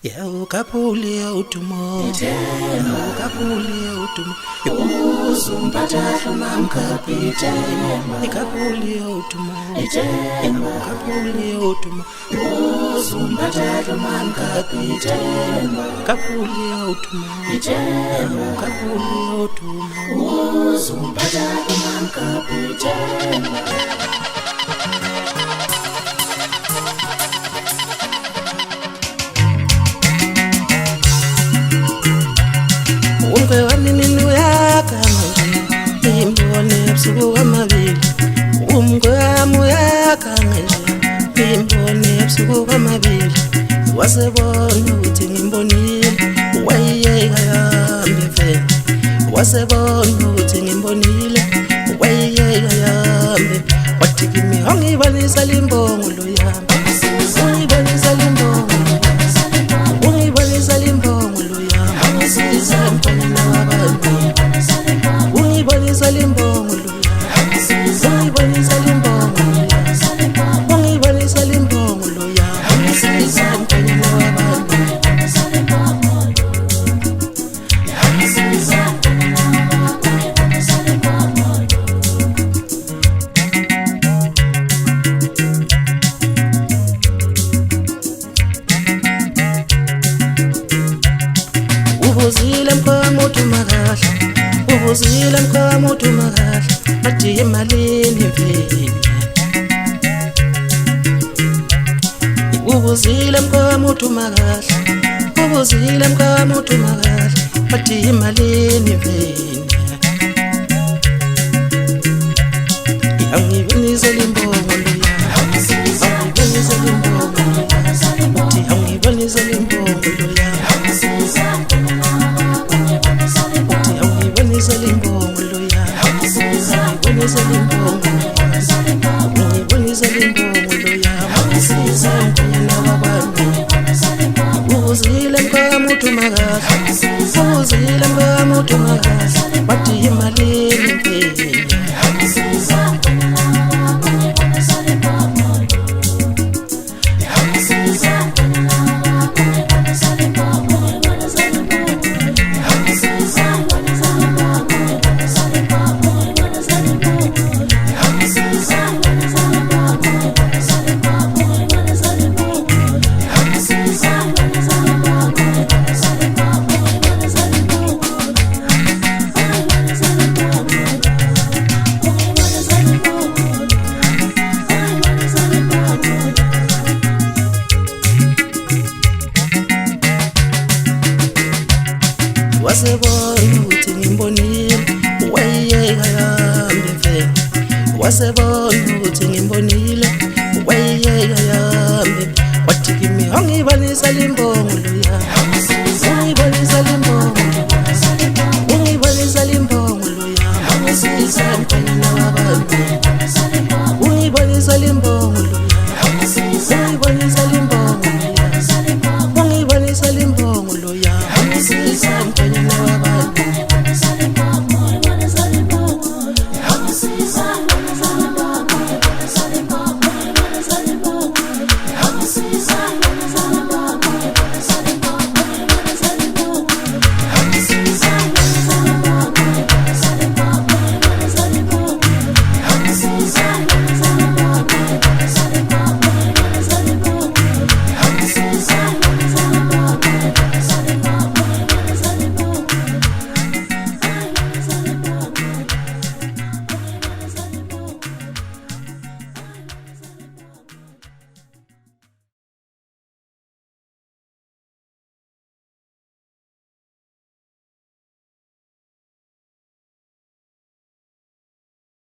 Ukapuli utumo, ukapuli utumo, uzumpatha mamkapite, ukapuli utumo, ukapuli utumo, uzumpatha mamkapite, ukapuli utumo, ukapuli utumo, uzumpatha mamkapite. Umkwe wami mina uyakhanga nje ngimbone ebusuku kwamabili. Umkwe wami uyakhanga nje ngimbone ebusuku kwamabili. Wasebona ukuthi ngimbonile wayeyeka yami mfana. Wasebona ukuthi ngimbonile wayeyeka yami. Wathi kimi angibonisa limbongo lo yami. Ungibonisa limbongo, ungibonisa limbongo lo yami. Siza mfana wabantu, ungibonisa limbongo lo yami. Ungibonisa limbongo, ungibonisa limbongo lo yami. Siza mfana wabantu. Ubuzile mkwamuthi makahle, ubuzile mkwamuthi makahle, athi emalini mfeni. Ubuzile mkwamuthi makahle, ubuzile mkwamuthi makahle, athi emalini mfeni. Angibonisa limbongo lo yami, angibonisa limbongo lo yami, athi angibonisa limbongo lo yami. Ungibonisa limbongo lo yami, ungibonisa limbongo, ungibonisa limbongo lo yami. Siza mfana wabantu, ubuzile mkwamuthi makahle, ubuzile mkwamuthi makahle, wathi emalini mfeni. Wasebona ukuthi ngimbonile wayeyeka yami mfana. Wasebona ukuthi ngimbonile wayeyeka yami. Wathi kimi angibonisa limbongo lo yami, ungibonisa limbongo, ungibonisa limbongo lo yami. Siza mfana wabantu, ungibonisa limbongo.